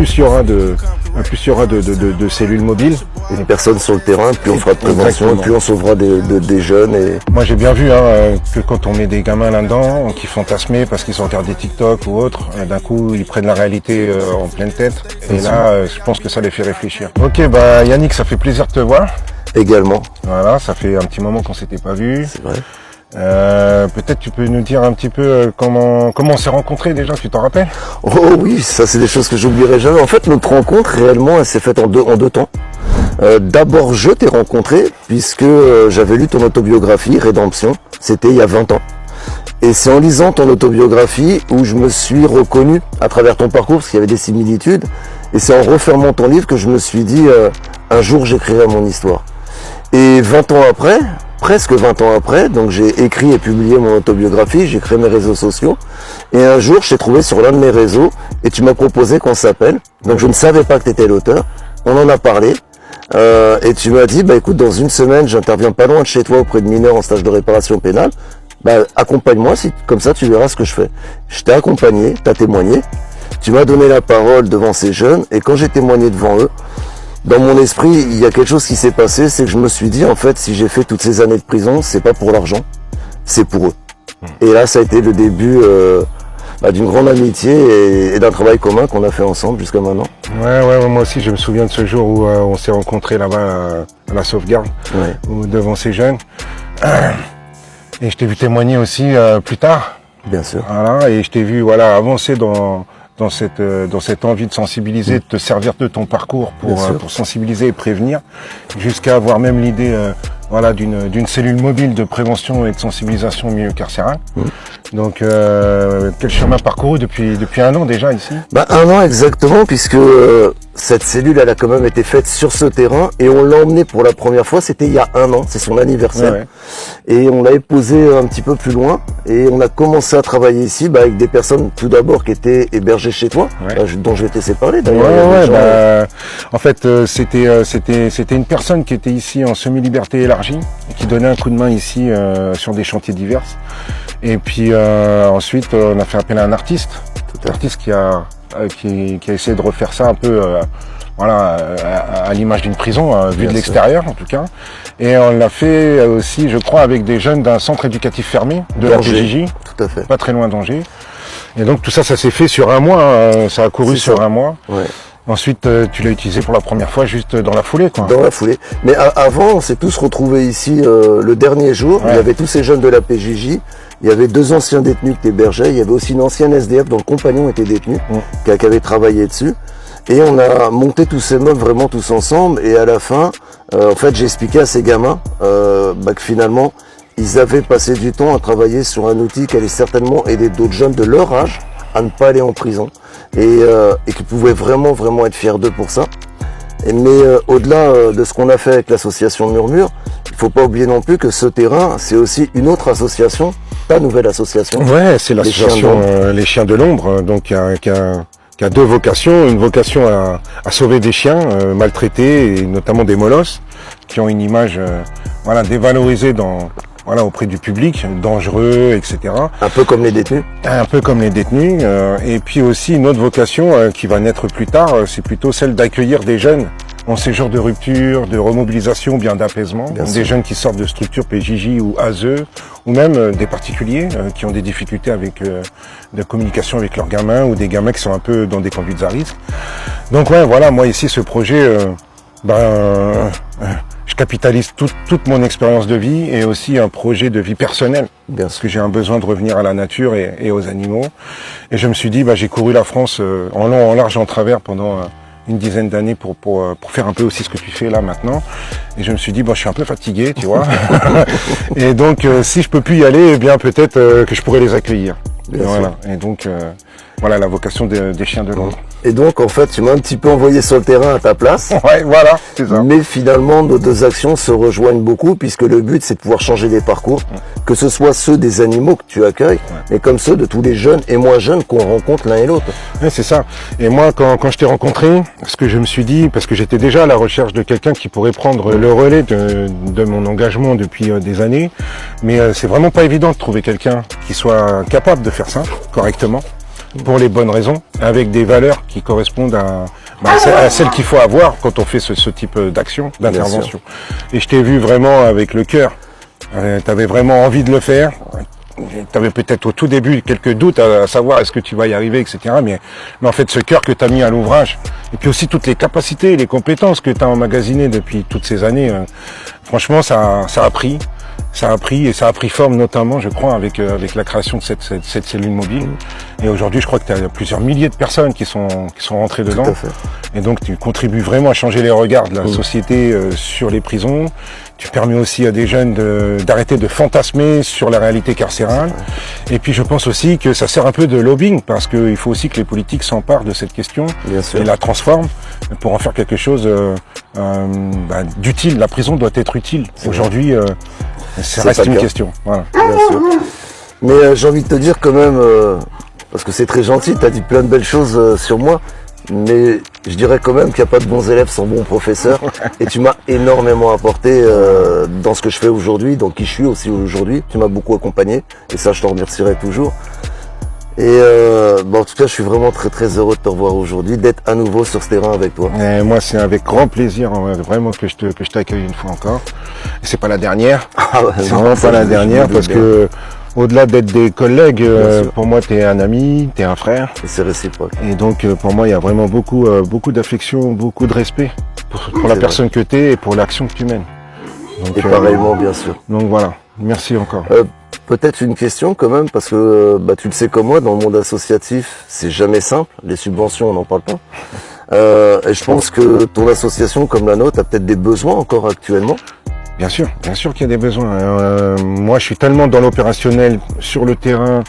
plus il y aura de cellules mobiles. Une personne sur le terrain, plus on fera de prévention, plus on sauvera des jeunes. Et... Moi j'ai bien vu que quand on met des gamins là-dedans, qui fantasment parce qu'ils ont regardé TikTok ou autre, d'un coup ils prennent la réalité en pleine tête. Et là, je pense que ça les fait réfléchir. Ok, bah Yannick, ça fait plaisir de te voir. Également. Voilà, ça fait un petit moment qu'on s'était pas vu. C'est vrai. Peut-être tu peux nous dire un petit peu comment on s'est rencontrés déjà, tu t'en rappelles? Oh oui, ça c'est des choses que j'oublierai jamais. En fait, notre rencontre réellement, elle s'est faite en deux temps. D'abord, je t'ai rencontré puisque j'avais lu ton autobiographie Rédemption. C'était il y a 20 ans. Et c'est en lisant ton autobiographie où je me suis reconnu à travers ton parcours, parce qu'il y avait des similitudes. Et c'est en refermant ton livre que je me suis dit, un jour j'écrirai mon histoire. Et 20 ans après, presque 20 ans après, donc j'ai écrit et publié mon autobiographie, j'ai créé mes réseaux sociaux. Et un jour, je t'ai trouvé sur l'un de mes réseaux et tu m'as proposé qu'on s'appelle. Donc je ne savais pas que tu étais l'auteur. On en a parlé. Et tu m'as dit, bah écoute, dans une semaine, j'interviens pas loin de chez toi auprès de mineurs en stage de réparation pénale. Bah accompagne-moi, comme ça tu verras ce que je fais. Je t'ai accompagné, t'as témoigné. Tu m'as donné la parole devant ces jeunes. Et quand j'ai témoigné devant eux, dans mon esprit, il y a quelque chose qui s'est passé, c'est que je me suis dit, en fait, si j'ai fait toutes ces années de prison, c'est pas pour l'argent, c'est pour eux. Et là, ça a été le début d'une grande amitié et d'un travail commun qu'on a fait ensemble jusqu'à maintenant. Ouais, moi aussi, je me souviens de ce jour où on s'est rencontrés là-bas à la sauvegarde, devant ces jeunes. Et je t'ai vu témoigner aussi plus tard. Bien sûr. Voilà, et je t'ai vu avancer dans cette envie de sensibiliser, de te servir de ton parcours pour sensibiliser et prévenir, jusqu'à avoir même l'idée d'une cellule mobile de prévention et de sensibilisation au milieu carcéral. Donc quel chemin parcouru depuis un an déjà ici? Un an exactement, puisque cette cellule elle a quand même été faite sur ce terrain et on l'a emmenée pour la première fois, c'était il y a un an, c'est son anniversaire. Ouais. Et on l'avait posée un petit peu plus loin et on a commencé à travailler ici avec des personnes tout d'abord qui étaient hébergées chez toi, dont je vais te laisser parler d'ailleurs. En fait c'était une personne qui était ici en semi-liberté élargie et qui donnait un coup de main ici sur des chantiers divers. Et puis ensuite on a fait appel à un artiste qui a essayé de refaire ça un peu à l'image d'une prison, vue de l'extérieur en tout cas. Et on l'a fait aussi, je crois, avec des jeunes d'un centre éducatif fermé de la PJJ, tout à fait, pas très loin d'Angers. Et donc tout ça s'est fait sur un mois, ça a couru sur un mois. Ouais. Ensuite, tu l'as utilisé pour la première fois juste dans la foulée, quoi. Dans la foulée. Mais avant, on s'est tous retrouvés ici le dernier jour. Il y avait tous ces jeunes de la PJJ. Il y avait 2 anciens détenus qui hébergeaient. Il y avait aussi une ancienne SDF dont le compagnon était détenu, qui avait travaillé dessus. Et on a monté tous ces meubles vraiment tous ensemble. Et à la fin, en fait, j'ai expliqué à ces gamins que finalement, ils avaient passé du temps à travailler sur un outil qui allait certainement aider d'autres jeunes de leur âge à ne pas aller en prison. Et qui pouvaient vraiment être fiers d'eux pour ça. Mais au-delà de ce qu'on a fait avec l'association Murmure, il faut pas oublier non plus que ce terrain, c'est aussi une autre association, ta nouvelle association. Ouais, c'est l'association Les Chiens de l'Ombre, donc qui a 2 vocations. Une vocation à sauver des chiens maltraités, et notamment des molosses, qui ont une image dévalorisée auprès du public, dangereux, etc. Un peu comme les détenus. Un peu comme les détenus. Et puis aussi une autre vocation qui va naître plus tard, c'est plutôt celle d'accueillir des jeunes en séjour de rupture, de remobilisation, bien d'apaisement. Des jeunes qui sortent de structures PJJ ou ASE, ou même des particuliers qui ont des difficultés de communication avec leurs gamins, ou des gamins qui sont un peu dans des conduites à risque. Donc moi ici ce projet, je capitalise toute mon expérience de vie et aussi un projet de vie personnelle. Parce que j'ai un besoin de revenir à la nature et aux animaux. Et je me suis dit, j'ai couru la France en long, en large, en travers pendant une dizaine d'années pour faire un peu aussi ce que tu fais là maintenant. Et je me suis dit, je suis un peu fatigué, tu vois. Et donc, si je peux plus y aller, eh bien peut-être que je pourrais les accueillir. Et donc, la vocation des Chiens de l'Ombre. Et donc, en fait, tu m'as un petit peu envoyé sur le terrain à ta place. Ouais, voilà, c'est ça. Mais finalement, nos 2 actions se rejoignent beaucoup, puisque le but, c'est de pouvoir changer les parcours, que ce soit ceux des animaux que tu accueilles, mais comme ceux de tous les jeunes et moins jeunes qu'on rencontre l'un et l'autre. Ouais, c'est ça. Et moi, quand je t'ai rencontré, ce que je me suis dit, parce que j'étais déjà à la recherche de quelqu'un qui pourrait prendre le relais de mon engagement depuis des années, mais c'est vraiment pas évident de trouver quelqu'un qui soit capable de faire ça correctement. pour les bonnes raisons, avec des valeurs qui correspondent à celles qu'il faut avoir quand on fait ce type d'action, d'intervention. Et je t'ai vu vraiment avec le cœur. Tu avais vraiment envie de le faire. Tu avais peut-être au tout début quelques doutes à savoir est-ce que tu vas y arriver, etc. Mais en fait, ce cœur que tu as mis à l'ouvrage, et puis aussi toutes les capacités et les compétences que tu as emmagasinées depuis toutes ces années, franchement, ça a pris. Ça a pris forme notamment, je crois, avec la création de cette cellule mobile. Et aujourd'hui, je crois que tu as plusieurs milliers de personnes qui sont rentrées dedans. Tout à fait. Et donc, tu contribues vraiment à changer les regards de la société sur les prisons. Tu permets aussi à des jeunes d'arrêter de fantasmer sur la réalité carcérale. Et puis, je pense aussi que ça sert un peu de lobbying, parce qu'il faut aussi que les politiques s'emparent de cette question et la transforment pour en faire quelque chose d'utile. La prison doit être utile. Aujourd'hui, ça reste une question. Voilà. Bien sûr. Mais j'ai envie de te dire quand même, parce que c'est très gentil, tu as dit plein de belles choses sur moi, mais je dirais quand même qu'il n'y a pas de bons élèves sans bons professeurs. Et tu m'as énormément apporté dans ce que je fais aujourd'hui, dans qui je suis aussi aujourd'hui. Tu m'as beaucoup accompagné, et ça je t'en remercierai toujours. Et en tout cas, je suis vraiment très très heureux de te revoir aujourd'hui, d'être à nouveau sur ce terrain avec toi. Et moi, c'est avec grand plaisir, vraiment, que je t'accueille une fois encore. Et c'est pas la dernière. C'est vraiment pas la dernière, parce que au-delà d'être des collègues, pour moi, t'es un ami, t'es un frère. Et c'est réciproque. Et donc, pour moi, il y a vraiment beaucoup d'affection, beaucoup de respect pour la personne que t'es et pour l'action que tu mènes. Donc, et pareillement, bien sûr. Donc voilà, merci encore. Peut-être une question quand même, parce que tu le sais comme moi, dans le monde associatif, c'est jamais simple. Les subventions, on n'en parle pas. Et je pense que ton association, comme la nôtre, a peut-être des besoins encore actuellement. Bien sûr qu'il y a des besoins. Moi, je suis tellement dans l'opérationnel, sur le terrain,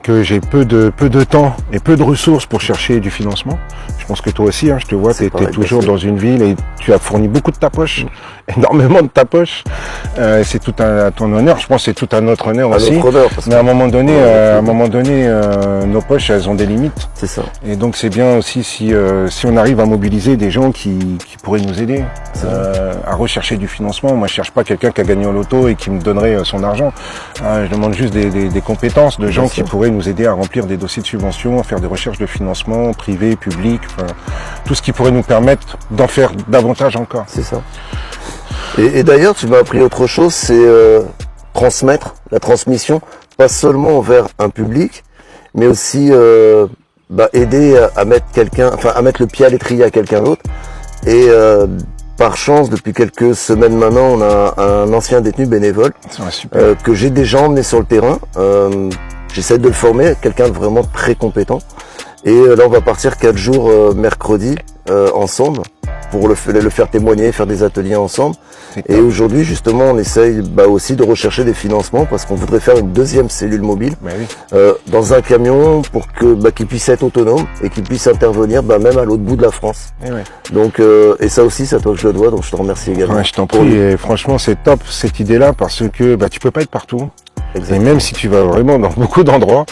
que j'ai peu de temps et peu de ressources pour chercher du financement. Je pense que toi aussi, je te vois, tu es toujours dans une ville et tu as fourni beaucoup de ta poche, énormément de ta poche. C'est tout à ton honneur, je pense que c'est tout à notre honneur aussi. Mais à un moment donné, nos poches, elles ont des limites. C'est ça. Et donc c'est bien aussi si on arrive à mobiliser des gens qui pourraient nous aider à rechercher du financement. Moi, je cherche pas quelqu'un qui a gagné au loto et qui me donnerait son argent. Je demande juste des compétences de gens qui pourraient nous aider à remplir des dossiers de subvention, à faire des recherches de financement privé, public, tout ce qui pourrait nous permettre d'en faire davantage encore. C'est ça. Et d'ailleurs, tu m'as appris autre chose, c'est transmettre, la transmission, pas seulement vers un public, mais aussi aider à mettre à mettre le pied à l'étrier à quelqu'un d'autre. Et par chance, depuis quelques semaines maintenant, on a un ancien détenu bénévole que j'ai déjà emmené sur le terrain. J'essaie de le former, quelqu'un de vraiment très compétent. Et là, on va partir 4 jours mercredi ensemble pour le faire témoigner, faire des ateliers ensemble. Et aujourd'hui, justement, on essaye aussi de rechercher des financements parce qu'on voudrait faire une deuxième cellule mobile dans un camion pour que qu'il puisse être autonome et qu'il puisse intervenir même à l'autre bout de la France. Donc, et ça aussi, c'est à toi que je le dois, donc je te remercie également. Ouais, je t'en prie, et franchement, c'est top cette idée-là parce que tu peux pas être partout. Exactement. Et même si tu vas vraiment dans beaucoup d'endroits,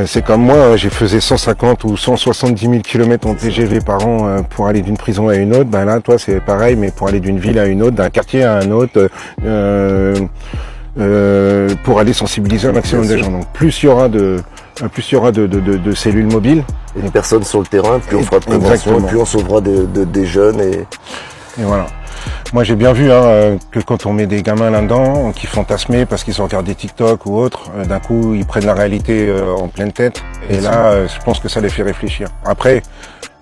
c'est comme moi, j'ai faisais 150 ou 170 000 km en TGV par an pour aller d'une prison à une autre. Là, toi, c'est pareil, mais pour aller d'une ville à une autre, d'un quartier à un autre, pour aller sensibiliser un maximum de gens. Donc, plus il y aura de cellules mobiles, et des personnes sur le terrain, plus on fera de prévention, et plus on sauvera des jeunes et voilà. Moi, j'ai bien vu que quand on met des gamins là-dedans, qui fantasment parce qu'ils ont regardé TikTok ou autre, d'un coup, ils prennent la réalité en pleine tête. Et là, je pense que ça les fait réfléchir. Après,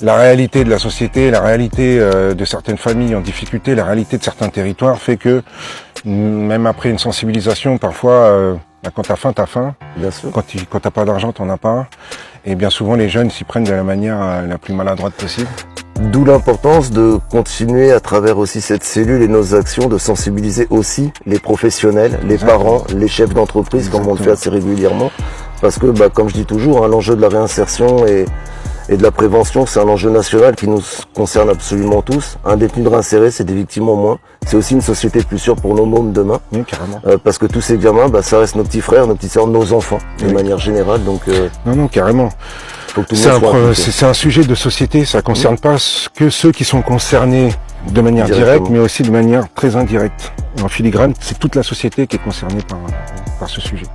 la réalité de la société, la réalité de certaines familles en difficulté, la réalité de certains territoires fait que, même après une sensibilisation, parfois, quand t'as faim, t'as faim. Bien sûr. Quand t'as pas d'argent, t'en as pas. Et bien souvent, les jeunes s'y prennent de la manière la plus maladroite possible. D'où l'importance de continuer à travers aussi cette cellule et nos actions, de sensibiliser aussi les professionnels, les parents, les chefs d'entreprise, comme on le fait assez régulièrement. Parce que, comme je dis toujours, l'enjeu de la réinsertion et de la prévention, c'est un enjeu national qui nous concerne absolument tous. Un détenu de réinséré, c'est des victimes en moins. C'est aussi une société plus sûre pour nos mômes demain. Oui, carrément. Parce que tous ces gamins, ça reste nos petits frères, nos petites sœurs, nos enfants, de manière générale. Donc, non, carrément. C'est un sujet de société, ça concerne pas que ceux qui sont concernés de manière directe, mais aussi de manière très indirecte. Et en filigrane, c'est toute la société qui est concernée par ce sujet.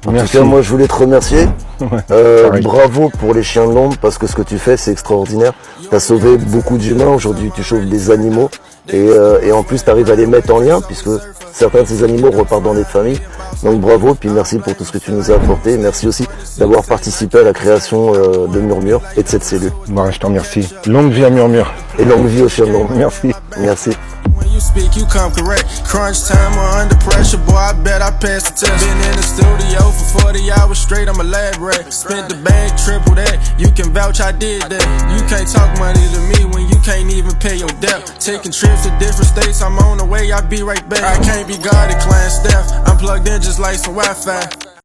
En Merci. tout cas, moi, je voulais te remercier. pareil. Bravo pour les chiens de l'ombre, parce que ce que tu fais, c'est extraordinaire. Tu as sauvé beaucoup d'humains. Aujourd'hui, tu sauves des animaux. Et en plus, tu arrives à les mettre en lien, puisque certains de ces animaux repartent dans les familles. Donc bravo, puis merci pour tout ce que tu nous as apporté. Merci aussi d'avoir participé à la création de Murmure et de cette cellule. Bon, je t'en remercie. Longue vie à Murmure. Et longue vie aux chiens de l'ombre. Merci. Merci. When you speak, you come correct. Crunch time or under pressure, boy, I bet I passed the test. Been in the studio for 40 hours straight, I'm elaborate. Spent the bag, triple that. You can vouch I did that. You can't talk money to me when you can't even pay your debt. Taking trips to different states, I'm on the way, I'll be right back. I can't be guarded, client staff. I'm plugged in just like some Wi-Fi.